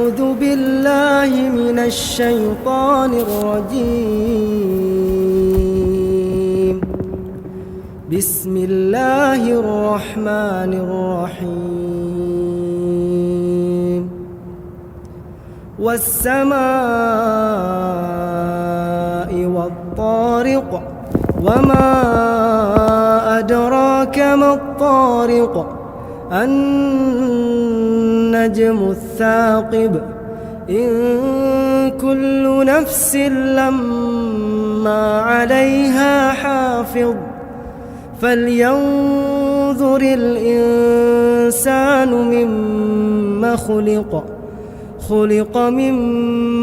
أعوذ بالله من الشيطان الرجيم. بسم الله الرحمن الرحيم. والسماء والطارق وما أدراك ما الطارق النجم الثاقب إن كل نفس لما عليها حافظ فلينظر الإنسان مما خلق من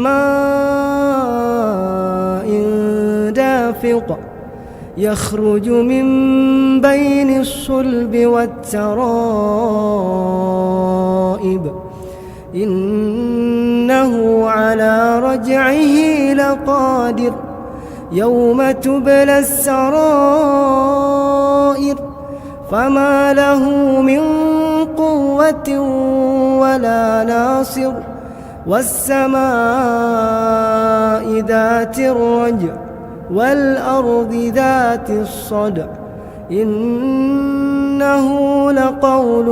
ماء دافق يخرج من بين الصلب والترائب إنه على رجعه لقادر يوم تبلى السرائر فما له من قوة ولا ناصر والسماء ذات الرجع والأرض ذات الصدع إنه لقول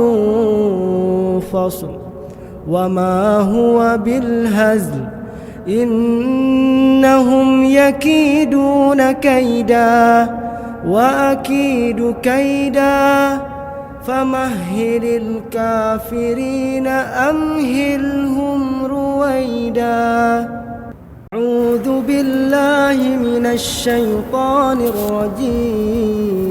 فصل وما هو بالهزل إنهم يكيدون كيدا وأكيد كيدا فمهل الكافرين أمهلهم رويدا. أعوذ بالله من الشيطان الرجيم.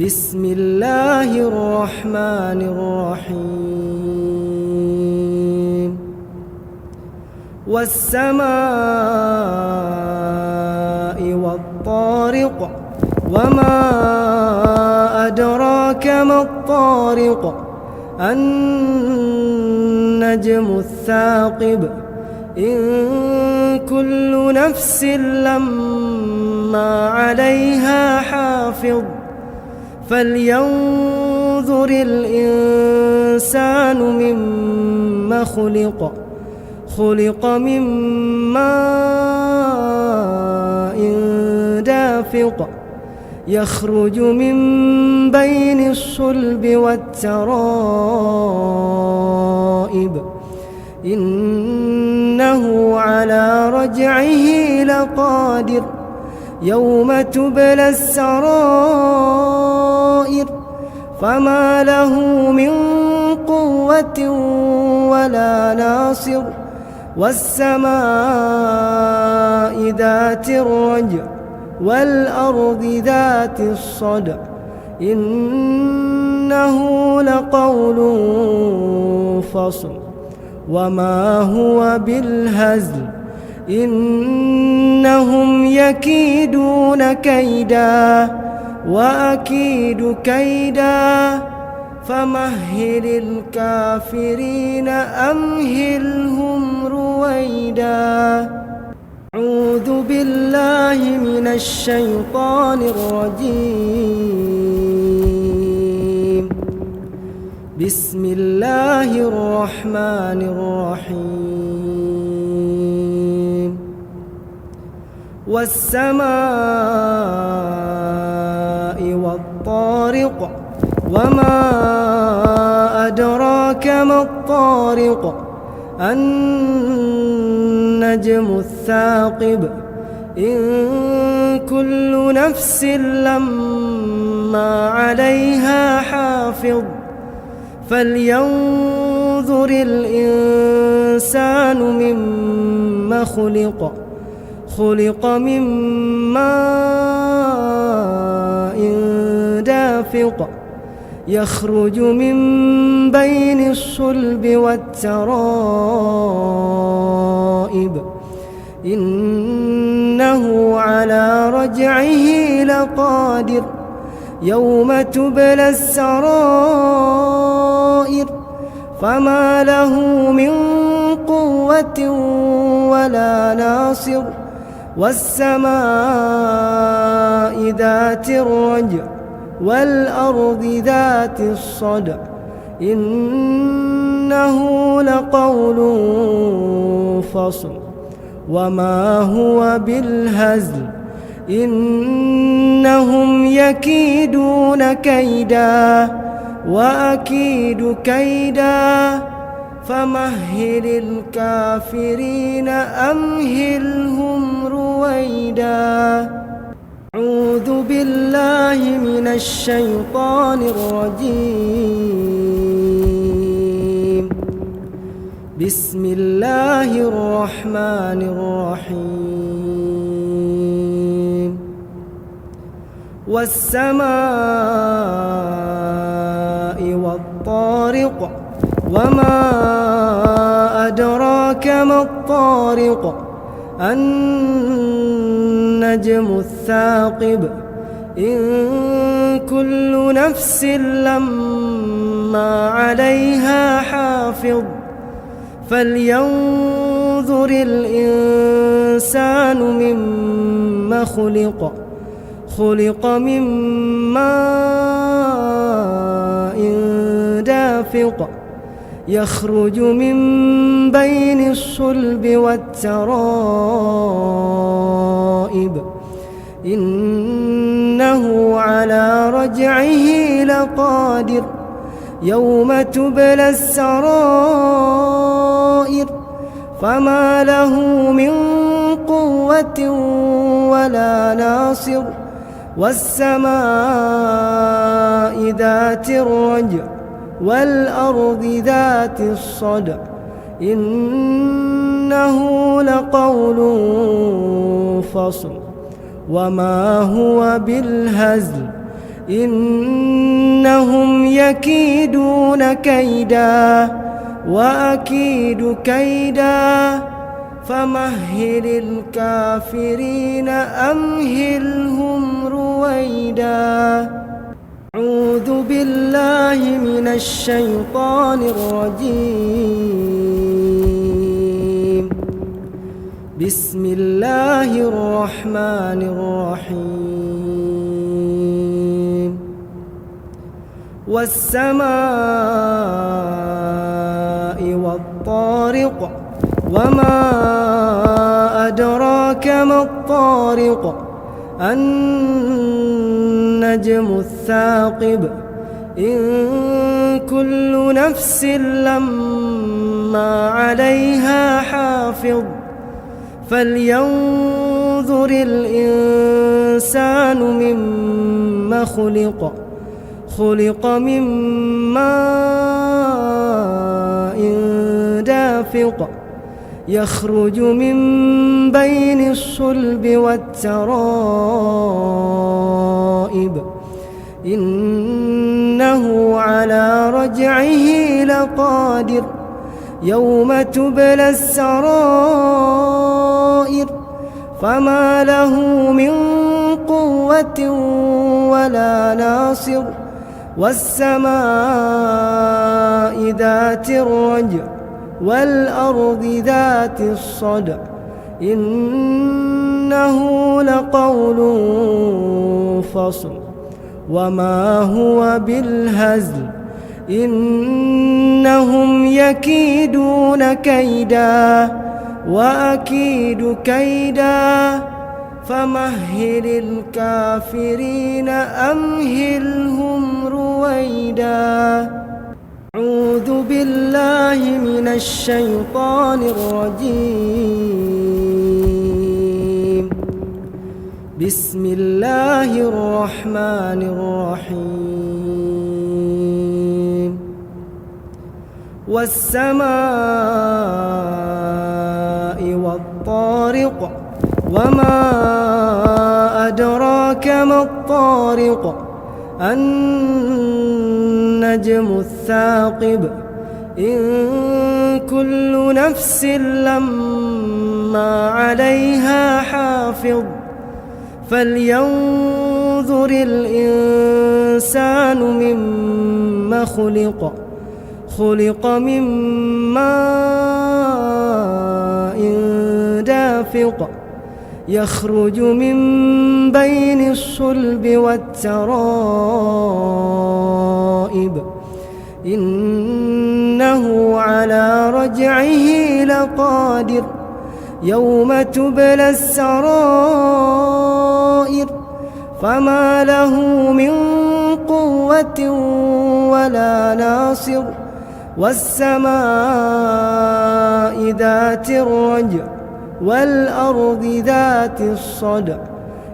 بسم الله الرحمن الرحيم. والسماء والطارق وما أدراك ما الطارق النجم الثاقب إن كل نفس لما عليها حافظ فلينظر الإنسان مما خلق من ماء دافق يخرج من بين الصلب والترائب إنه على رجعه لقادر يوم تبلى السرائر فما له من قوة ولا ناصر والسماء ذات الرجع والأرض ذات الصدع إنه لقول فصل وما هو بالهزل إنهم يكيدون كيدا وأكيد كيدا فمهل الكافرين أمهلهم رويدا. أعوذ بالله من الشيطان الرجيم. بسم الله الرحمن الرحيم. والسماء والطارق وما أدراك ما الطارق النجم الثاقب إن كل نفس لما عليها حافظ فلينظر الإنسان مما خلق من ماء دافق يخرج من بين الصلب والترائب إنه على رجعه لقادر يوم تبلى السرائر فما له من قوة ولا ناصر والسماء ذات الرجع والأرض ذات الصدع إنه لقول فصل وما هو بالهزل إنهم يكيدون كيدا وأكيد كيدا فمهل الكافرين أمهلهم رويدا أعوذ بالله من الشيطان الرجيم بسم الله الرحمن الرحيم والسماء والطارق وما أدراك ما الطارق النجم الثاقب إن كل نفس لما عليها حافظ فلينظر الإنسان مما خلق من ماء دافق يخرج من بين الصلب والترائب إنه على رجعه لقادر يوم تبلى السرائر فما له من قوة ولا ناصر والسماء ذات الرجع والأرض ذات الصدع إنه لقول فصل وما هو بالهزل إنهم يكيدون كيدا وأكيد كيدا فمهل الكافرين أمهلهم رويدا أعوذ بالله من الشيطان الرجيم بسم الله الرحمن الرحيم والسماء والطارق وما أدراك ما الطارق النجم الثاقب إن كل نفس لما عليها حافظ فلينظر الإنسان مما خلق من ماء دافق يخرج من بين الصلب والترائب إنه على رجعه لقادر يوم تبلى السرائر فما له من قوة ولا ناصر والسماء ذات الرجع والأرض ذات الصدع إنه لقول فصل وما هو بالهزل إنهم يكيدون كيدا وأكيد كيدا فمهل الكافرين أمهلهم رويدا أعوذ بالله من الشيطان الرجيم بسم الله الرحمن الرحيم والسماء والطارق وما أدراك ما الطارق النجم الثاقب إن كل نفس لما عليها حافظ فلينظر الإنسان مما خلق من ماء دافق يخرج من بين الصلب والترائب إنه على رجعه لقادر يوم تبلى السرائر فما له من قوة ولا ناصر والسماء ذات الرجع والأرض ذات الصدع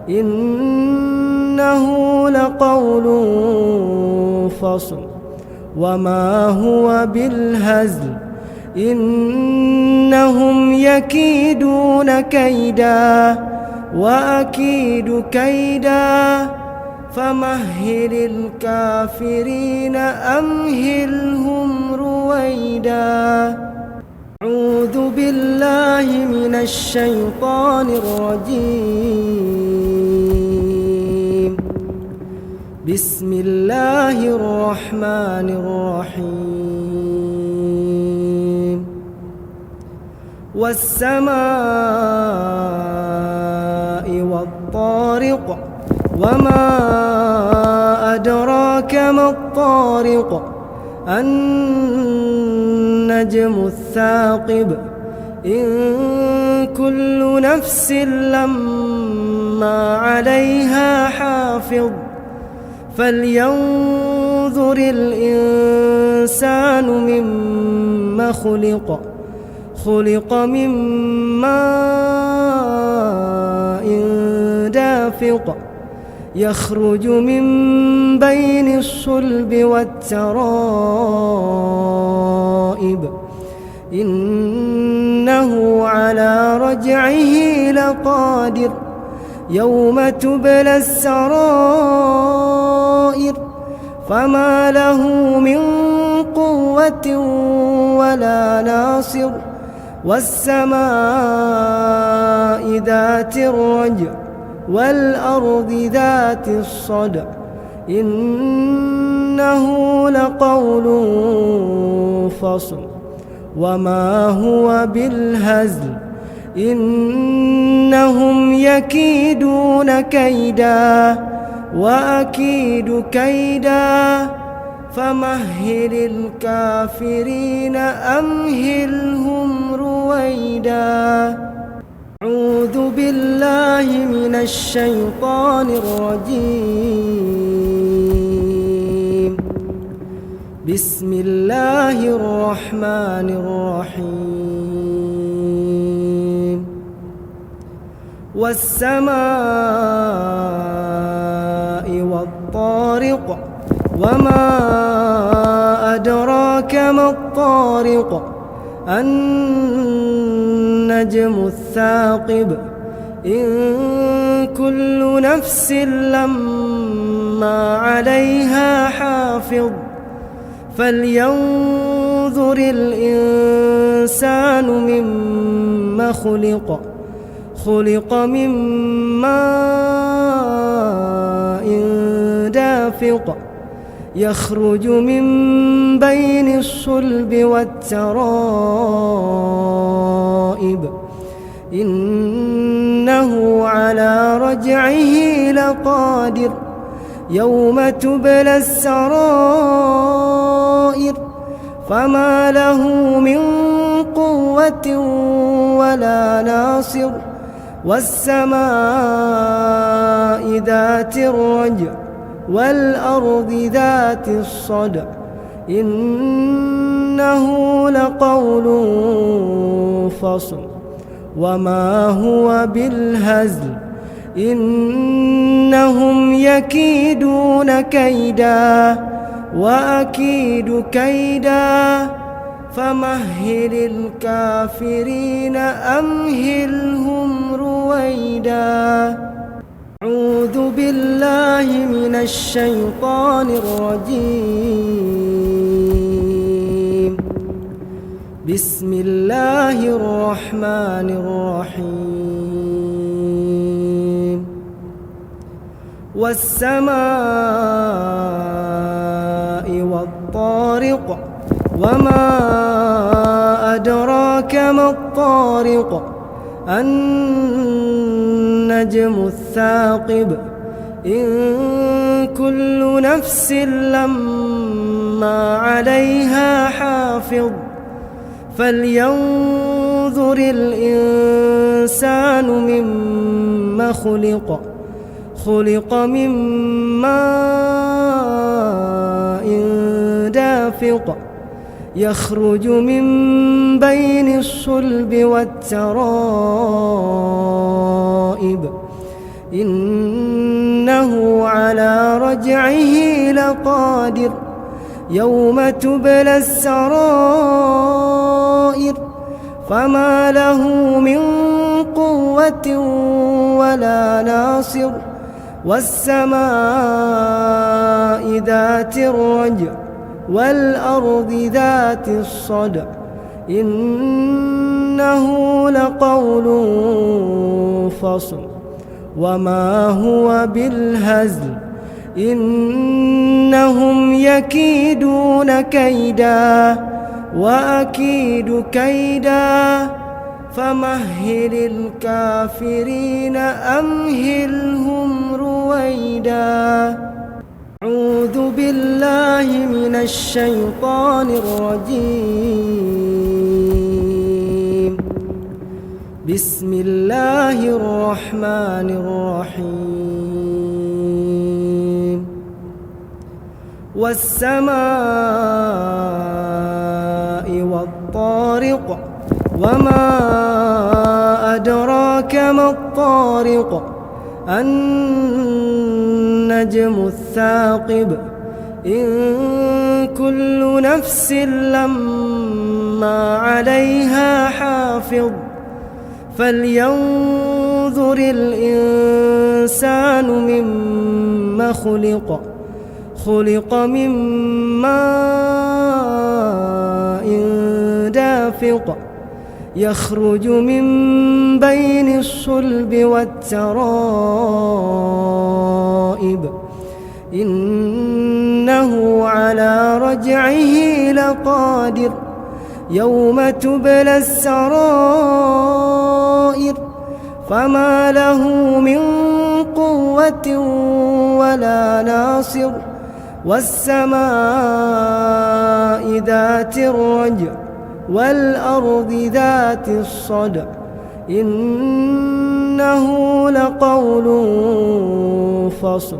إنه لقول فصل وما هو بالهزل إنهم يكيدون كيدا وأكيد كيدا فمهل الكافرين أمهلهم رويدا أعوذ بالله من الشيطان الرجيم بسم الله الرحمن الرحيم والسماء والطارق وما أدراك ما الطارق النجم الثاقب إن كل نفس لما عليها حافظ فلينظر الإنسان مما خلق من ماء دافق يخرج من بين الصلب والترائب إنه على رجعه لقادر يوم تبلى السرائر فما له من قوة ولا ناصر والسماء ذات الرجع والأرض ذات الصدع إنه لقول فصل وما هو بالهزل إنهم يكيدون كيدا وأكيد كيدا فمهل الكافرين أمهلهم رويدا أعوذ بالله من الشيطان الرجيم بسم الله الرحمن الرحيم والسماء والطارق وما أدراك ما الطارق النجم الثاقب إن كل نفس لما عليها حافظ فلينظر الإنسان مما خلق من ماء دافق يخرج من بين الصلب والترائب إنه على رجعه لقادر يوم تبلى السرائر فما له من قوة ولا ناصر والسماء ذات الرجع والأرض ذات الصدع إنه لقول فصل وما هو بالهزل إنهم يكيدون كيدا وأكيد كيدا فمهل الكافرين أمهلهم رويدا أعوذ بالله من الشيطان الرجيم بسم الله الرحمن الرحيم والسماء والطارق وما أدراك ما الطارق النجم الثاقب إن كل نفس لما عليها حافظ فلينظر الإنسان مما خلق خلق من ماء دافق يخرج من بين الصلب والترائب إنه على رجعه لقادر يوم تبلى السرائر فما له من قوة ولا ناصر والسماء ذات الرجع والأرض ذات الصدع إنه لقول فصل وما هو بالهزل إنهم يكيدون كيدا وأكيد كيدا فمهل الكافرين أمهلهم رويدا أعوذ بالله من الشيطان الرجيم بسم الله الرحمن الرحيم والسماء والطارق وما أدراك ما الطارق النجم الثاقب إن كل نفس لما عليها حافظ فلينظر الإنسان مما خلق خلق من ماء دافق يخرج من بين الصلب والترائب إنه على رجعه لقادر يوم تبلى السرائر فما له من قوة ولا ناصر والسماء ذات الرجع والأرض ذات الصدع إنه لقول فصل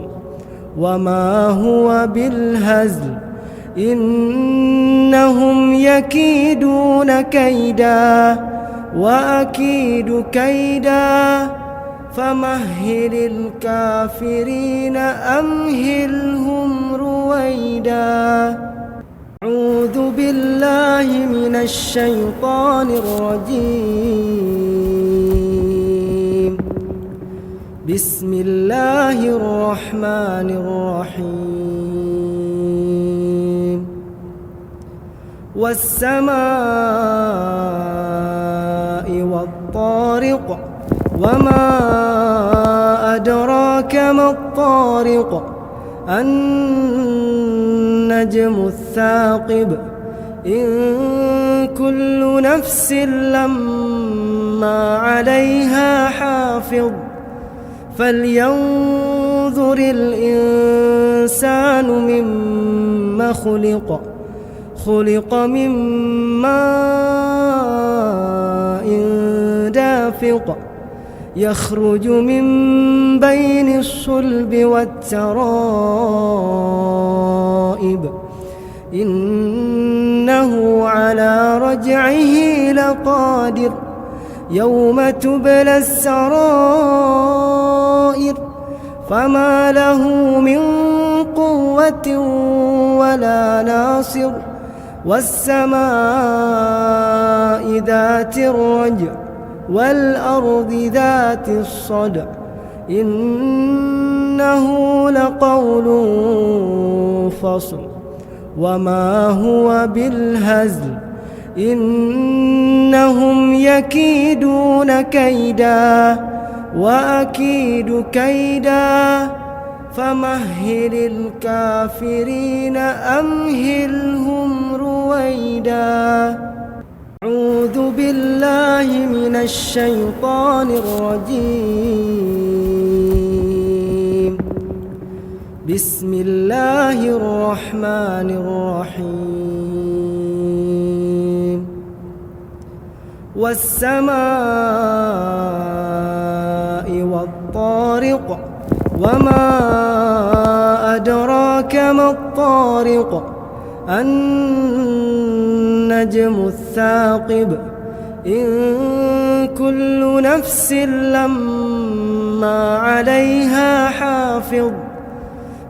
وما هو بالهزل إنهم يكيدون كيدا وأكيد كيدا فمهل الكافرين أمهلهم رويدا أعوذ بالله من الشيطان الرجيم بسم الله الرحمن الرحيم والسماء والطارق وما أدراك ما الطارق النجم الثاقب إن كل نفس لما عليها حافظ فلينظر الإنسان مما خلق خلق من ماء دافق يخرج من بين الصلب والترائب إنه على رجعه لقادر يوم تبلى السرائر فما له من قوة ولا ناصر والسماء ذات الرجع والأرض ذات الصدع إنه لقول فصل وما هو بالهزل إنهم يكيدون كيدا وأكيد كيدا فمهل الكافرين أمهلهم رويدا أعوذ بالله من الشيطان الرجيم بسم الله الرحمن الرحيم والسماء والطارق وما أدراك ما الطارق النجم الثاقب إن كل نفس لما عليها حافظ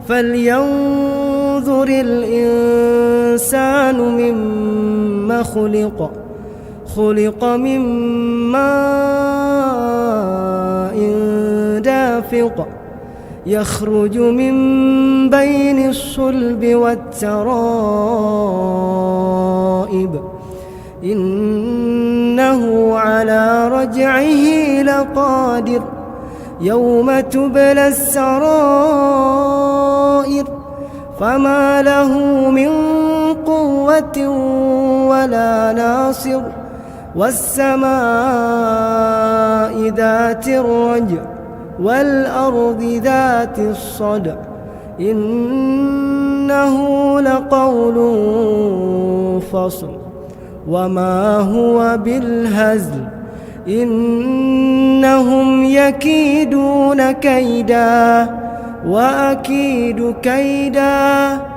فلينظر الإنسان مما خلق من ماء دافق يخرج من بين الصلب والترائب إنه على رجعه لقادر يوم تبلى السرائر فما له من قوة ولا ناصر والسماء ذات الرجع والأرض ذات الصدع إنه لقول فصل وما هو بالهزل إنهم يكيدون كيدا وأكيد كيدا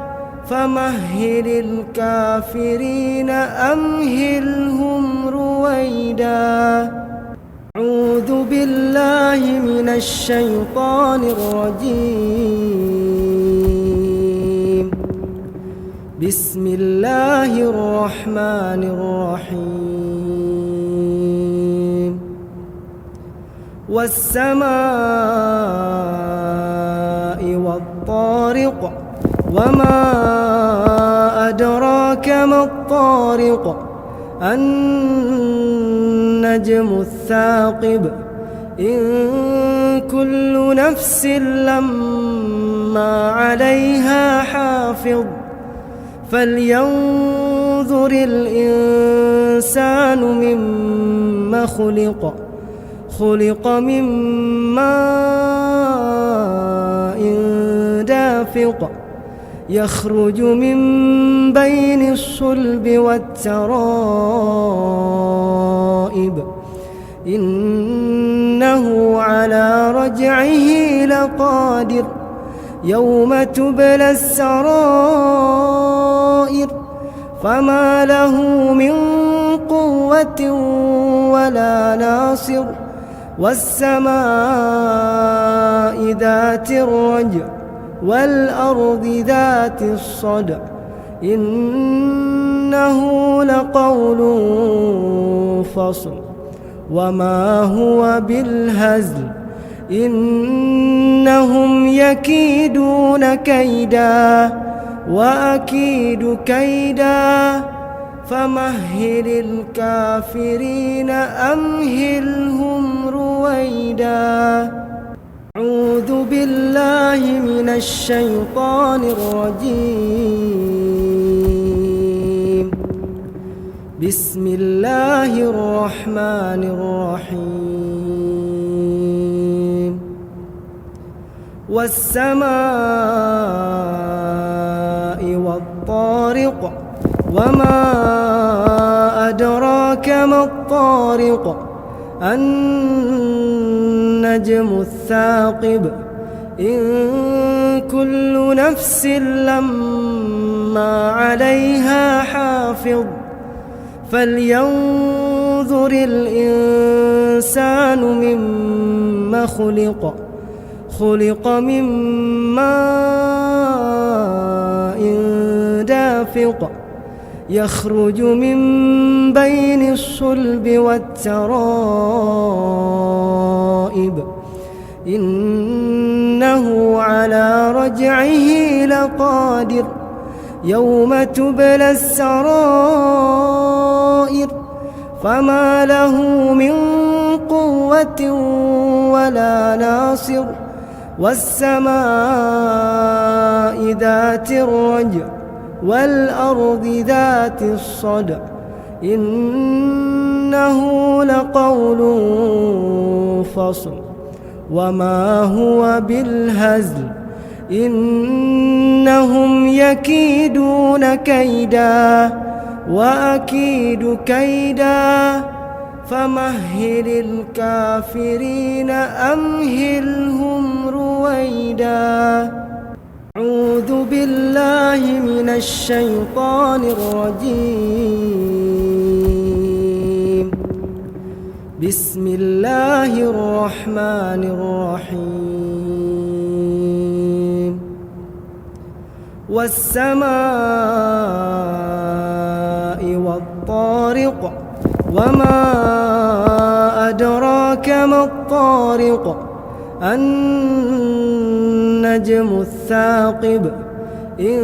فمهل الكافرين أمهلهم رويدا أعوذ بالله من الشيطان الرجيم بسم الله الرحمن الرحيم والسماء والطارق وما أدراك ما الطارق النجم الثاقب إن كل نفس لما عليها حافظ فلينظر الإنسان مما خلق من ماء دافق يخرج من بين الصلب والترائب إنه على رجعه لقادر يوم تبلى السرائر فما له من قوة ولا ناصر والسماء ذات الرجع والأرض ذات الصدع إنه لقول فصل وما هو بالهزل إنهم يكيدون كيدا وأكيد كيدا فمهل الكافرين أمهلهم رويدا أعوذ بالله من الشيطان الرجيم بسم الله الرحمن الرحيم والسماء والطارق وما أدراك ما الطارق النجم الثاقب إن كل نفس لما عليها حافظ فلينظر الإنسان مما خلق من ماء دافق يخرج من بين الصلب والترائب إنه على رجعه لقادر يوم تبلى السرائر فما له من قوة ولا ناصر والسماء ذات الرجع والأرض ذات الصدع إنه لقول فصل وما هو بالهزل إنهم يكيدون كيدا وأكيد كيدا فمهل الكافرين أمهلهم رويدا. أعوذ بالله من الشيطان الرجيم. بسم الله الرحمن الرحيم. والسماء والطارق وما أدراك ما الطارق النجم الثاقب إن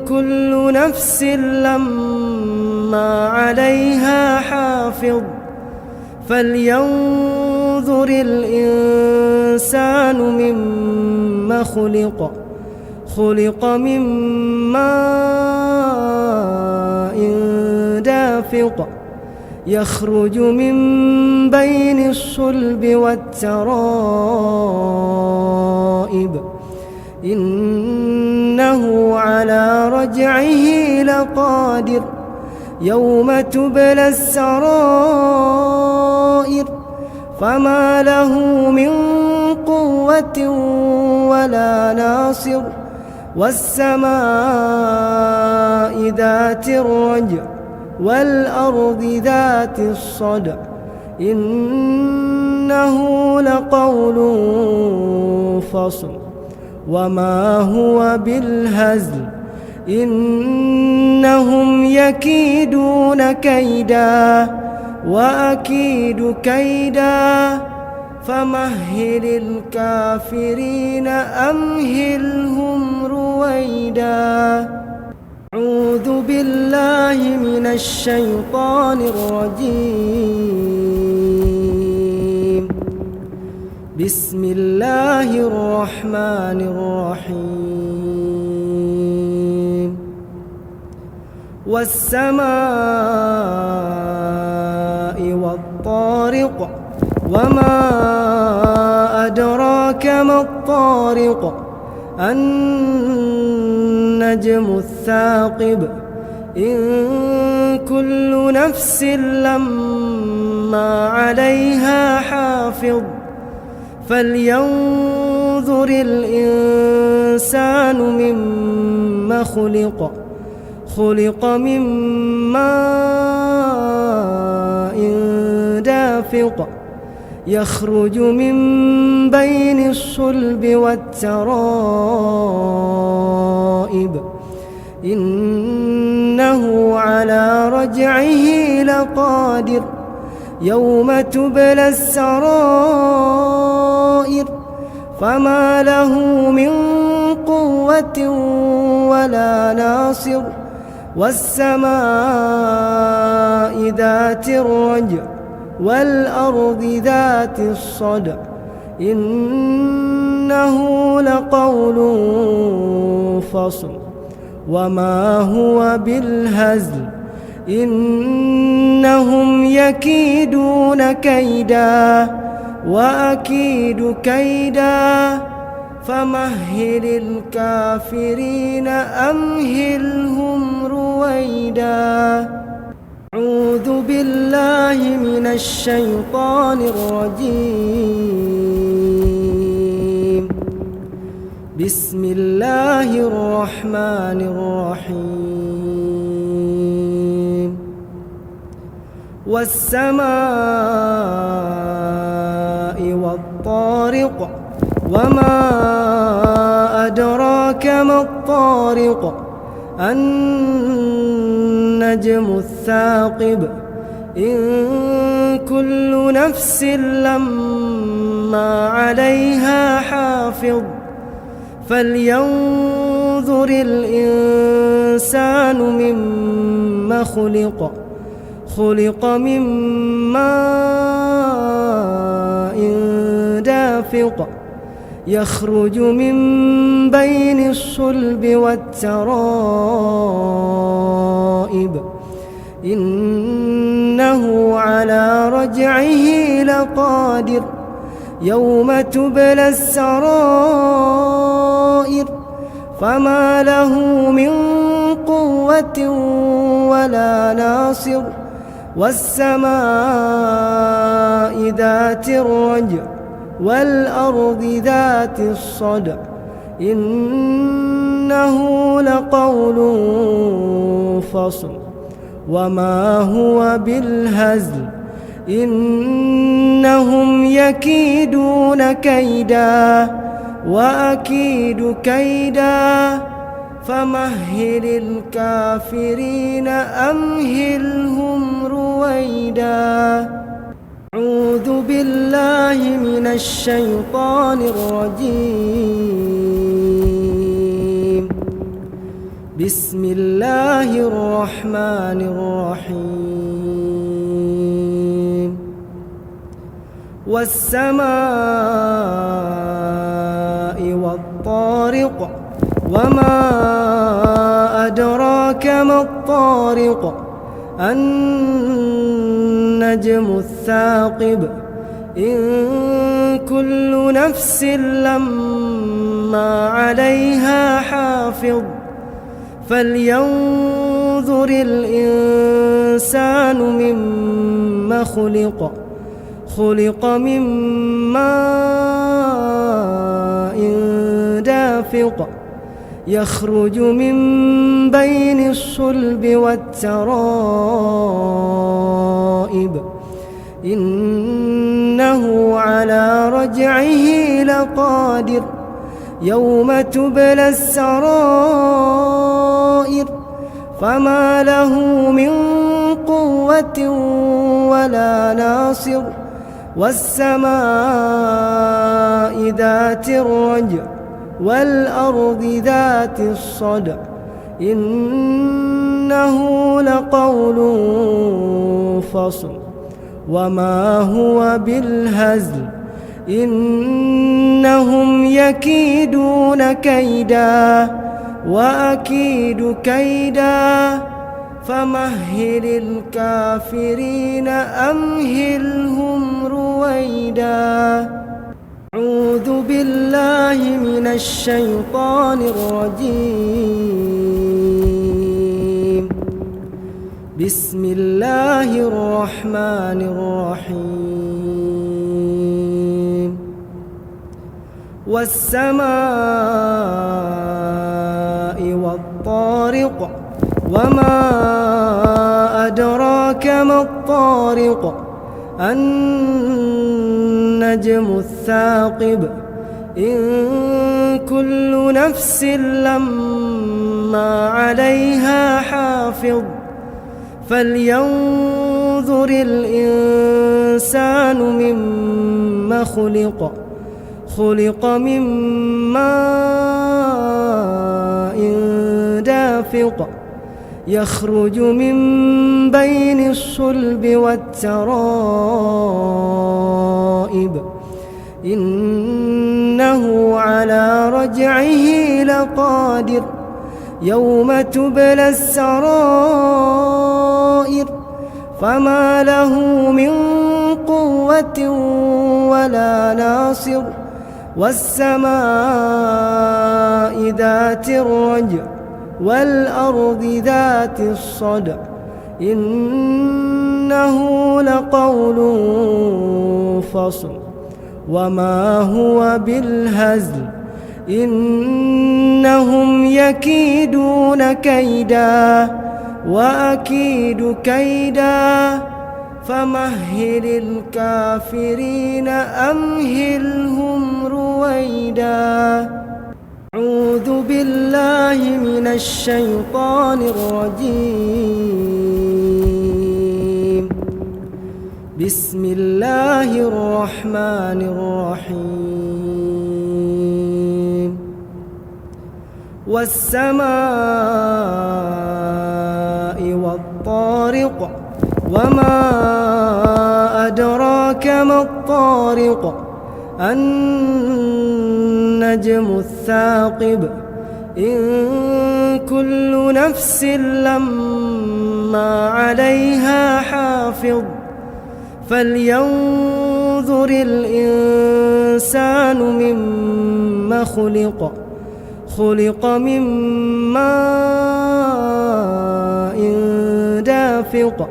كل نفس لما عليها حافظ فلينظر الإنسان مما خلق من ماء دافق يخرج من بين الصلب والترائب إنه على رجعه لقادر يوم تبلى السرائر فما له من قوة ولا ناصر. والسماء ذات الرجع والأرض ذات الصدع إنه لقول فصل وما هو بالهزل إنهم يكيدون كيدا وأكيد كيدا فمهل الكافرين أمهلهم رويدا. أعوذ بالله من الشيطان الرجيم. بسم الله الرحمن الرحيم. والسماء والطارق وما أدراك ما الطارق النجم الثاقب إن كل نفس لما عليها حافظ فلينظر الإنسان مما خلق من ماء دافق يخرج من بين الصلب والترائب إنه على رجعه لقادر يوم تبلى السرائر فما له من قوة ولا ناصر. والسماء ذات الرجع والأرض ذات الصدع إنه لقول فصل وما هو بالهزل إنهم يكيدون كيدا وأكيد كيدا فمهل الكافرين أمهلهم رويدا. أعوذ بالله من الشيطان الرجيم. بسم الله الرحمن الرحيم. والسماء والطارق وما أدراك ما الطارق النجم الثاقب إن كل نفس لما عليها حافظ فلينظر الإنسان مما خلق من ماء دافق يخرج من بين الصلب والترائب إنه على رجعه لقادر يوم تبلى السرائر فما له من قوة ولا ناصر. والسماء ذات الرجع والأرض ذات الصدع إنه لقول فصل وما هو بالهزل إنهم يكيدون كيدا وأكيد كيدا فمهل الكافرين أمهلهم رويدا أعوذ بالله من الشيطان الرجيم بسم الله الرحمن الرحيم والسماء والطارق وما أدراك ما الطارق النجم الثاقب إن كل نفس لما عليها حافظ فلينظر الإنسان مما خلق من ماء دافق يخرج من بين الصلب والترائب إنه على رجعه لقادر يوم تبلى السرائر فما له من قوة ولا ناصر والسماء ذات الرجع والأرض ذات الصدع إنه لقول فصل وما هو بالهزل إنهم يكيدون كيدا وأكيد كيدا فمهل الكافرين أمهلهم رويدا أعوذ بالله من الشيطان الرجيم بسم الله الرحمن الرحيم والسماء والطارق وما أدراك ما الطارق النجم الثاقب إن كل نفس لما عليها حافظ فلينظر الإنسان مما خلق من ماء دافق يخرج من بين الصلب والترائب إنه على رجعه لقادر يوم تبلى السرائر فما له من قوة ولا ناصر والسماء ذات الرجع والأرض ذات الصدع إنه لقول فصل وما هو بالهزل إنهم يكيدون كيدا وأكيد كيدا فمهل الكافرين أمهلهم رويدا أعوذ بالله من الشيطان الرجيم بسم الله الرحمن الرحيم والسماء والطارق وما أدراك ما الطارق النجم الثاقب إن كل نفس لما عليها حافظ فلينظر الإنسان مما خلق من ماء دافق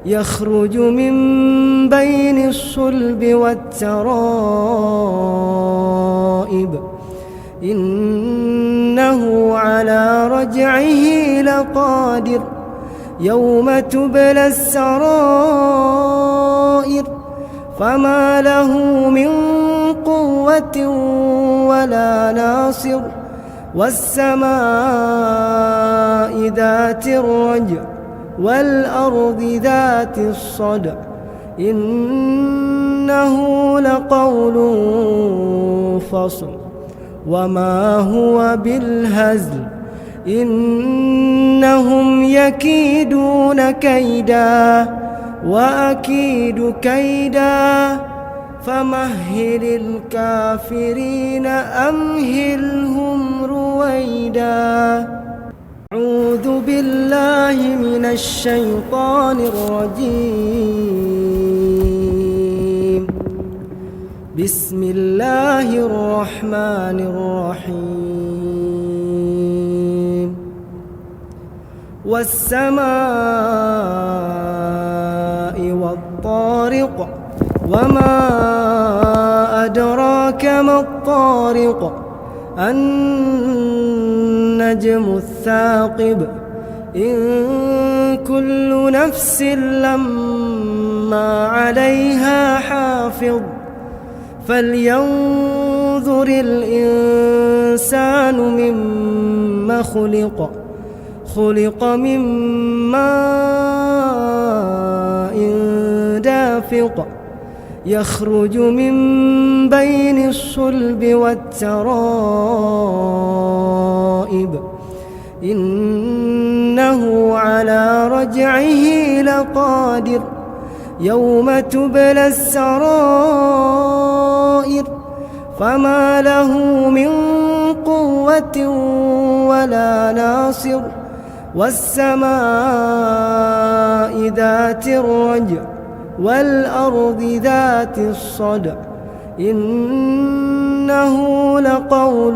يخرج من بين الصلب والترائب إنه على رجعه لقادر يوم تبلى السرائر فما له من قوة ولا ناصر والسماء ذات الرجع والأرض ذات الصدع إنه لقول فصل وما هو بالهزل إنهم يكيدون كيدا وأكيد كيدا فمهل الكافرين أمهلهم رويدا أعوذ بالله من الشيطان الرجيم بسم الله الرحمن الرحيم والسماء والطارق وما أدراك ما الطارق النجم الثاقب إن كل نفس لما عليها حافظ فلينظر الإنسان مما خلق خلق من ماء دافق يخرج من بين الصلب والترائب إنه على رجعه لقادر يوم تبلى السرائر فما له من قوة ولا ناصر والسماء ذات الرجع والأرض ذات الصدع إنه لقول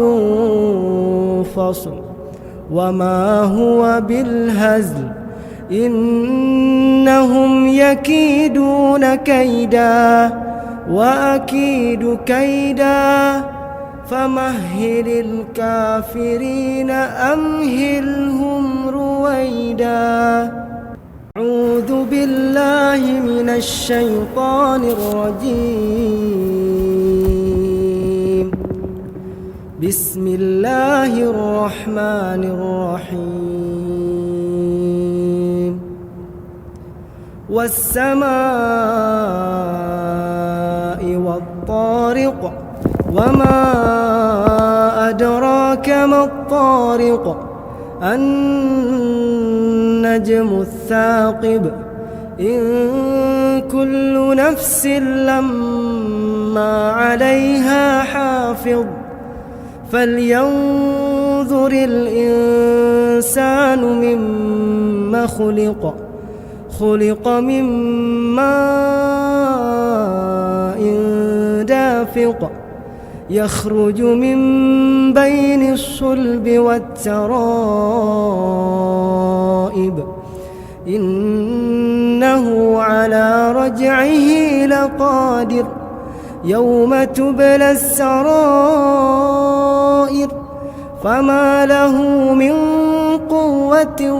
فصل وما هو بالهزل إنهم يكيدون كيدا وأكيد كيدا فمهل الكافرين أمهلهم رويدا أعوذ بالله من الشيطان الرجيم بسم الله الرحمن الرحيم والسماء والطارق وما أدراك ما الطارق النجم الثاقب إن كل نفس لما عليها حافظ فلينظر الإنسان مما خلق خلق من ماء دافق يخرج من بين الصلب والترائب إنه على رجعه لقادر يوم تبلى السرائر فما له من قوة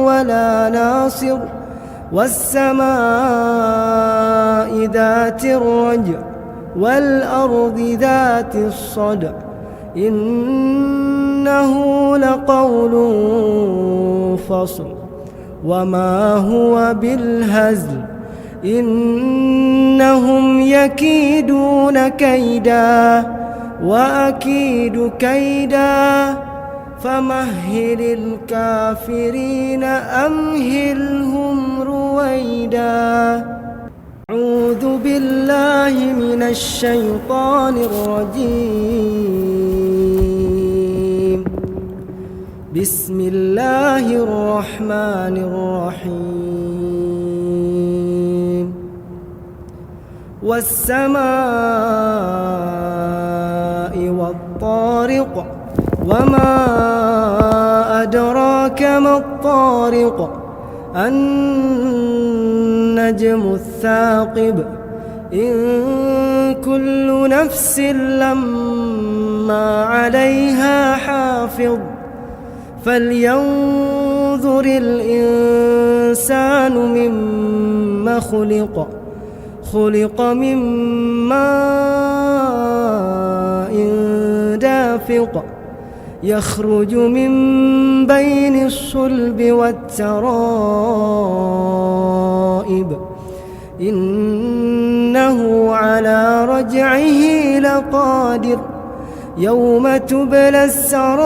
ولا ناصر والسماء ذات الرجع والأرض ذات الصدع إنه لقول فصل وما هو بالهزل إنهم يكيدون كيدا وأكيد كيدا فمهل الكافرين أمهلهم رويدا أعوذ بالله من الشيطان الرجيم بسم الله الرحمن الرحيم والسماء والطارق وما أدراك ما الطارق النجم الثاقب إن كل نفس لما عليها حافظ فلينظر الإنسان مما خلق من ماء دافق يخرج من بين الصلب والترائب إنه على رجعه لقادر يوم تبلى السرائر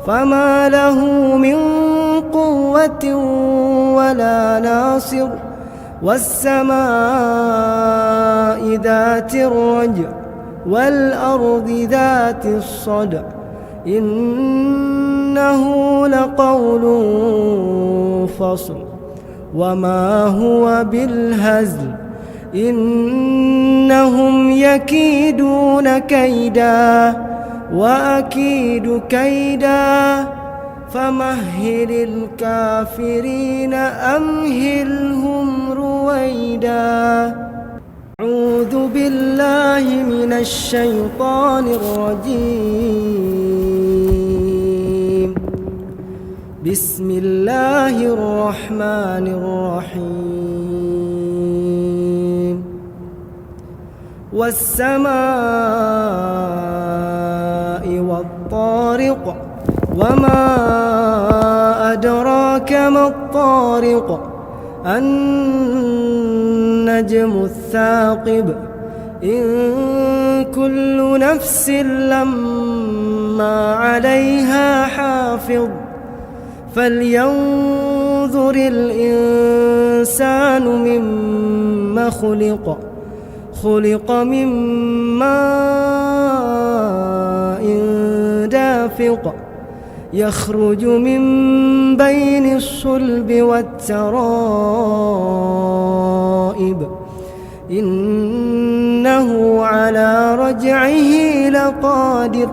فما له من قوة ولا ناصر والسماء ذات الرجع والأرض ذات الصدع إنه لقول فصل وما هو بالهزل إنهم يكيدون كيدا وأكيد كيدا فمهل الكافرين أمهلهم رويدا أعوذ بالله من الشيطان الرجيم بسم الله الرحمن الرحيم والسماء والطارق وما أدراك ما الطارق النجم الثاقب إن كل نفس لما عليها حافظ فلينظر الإنسان مما خلق من ماء دافق يخرج من بين الصلب والترائب إنه على رجعه لقادر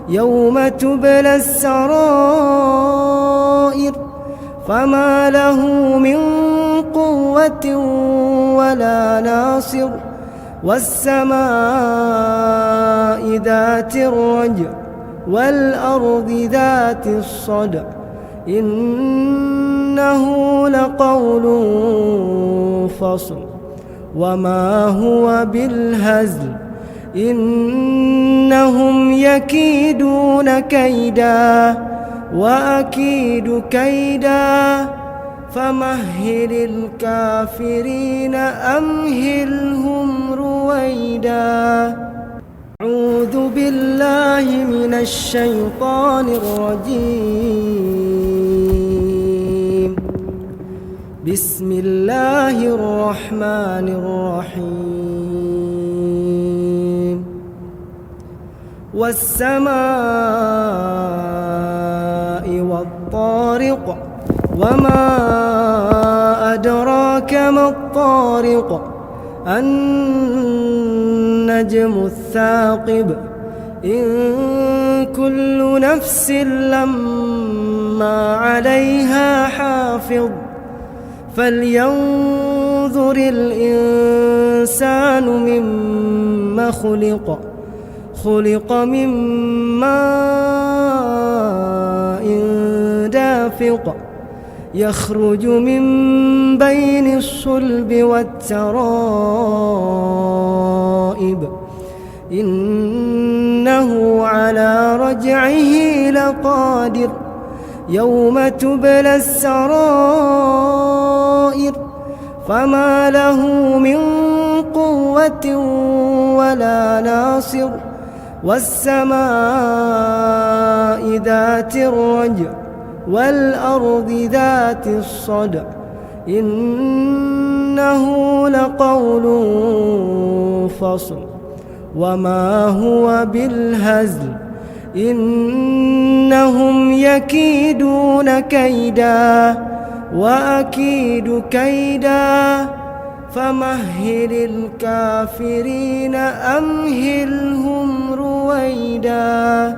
يوم تبلى السرائر فما له من قوة ولا ناصر والسماء ذات الرجع والأرض ذات الصدع إنه لقول فصل وما هو بالهزل إنهم يكيدون كيدا وأكيد كيدا فمهل الكافرين أمهلهم رويدا أعوذ بالله من الشيطان الرجيم بسم الله الرحمن الرحيم والسماء والطارق وما أدراك ما الطارق النجم الثاقب إن كل نفس لما عليها حافظ فلينظر الإنسان مما خلق من ماء دافق يخرج من بين الصلب والترائب إنه على رجعه لقادر يوم تبلى السرائر فما له من قوة ولا ناصر والسماء ذات الرجع والأرض ذات الصدع إنه لقول فصل وما هو بالهزل إنهم يكيدون كيدا وأكيد كيدا فمهل الكافرين أمهلهم رويدا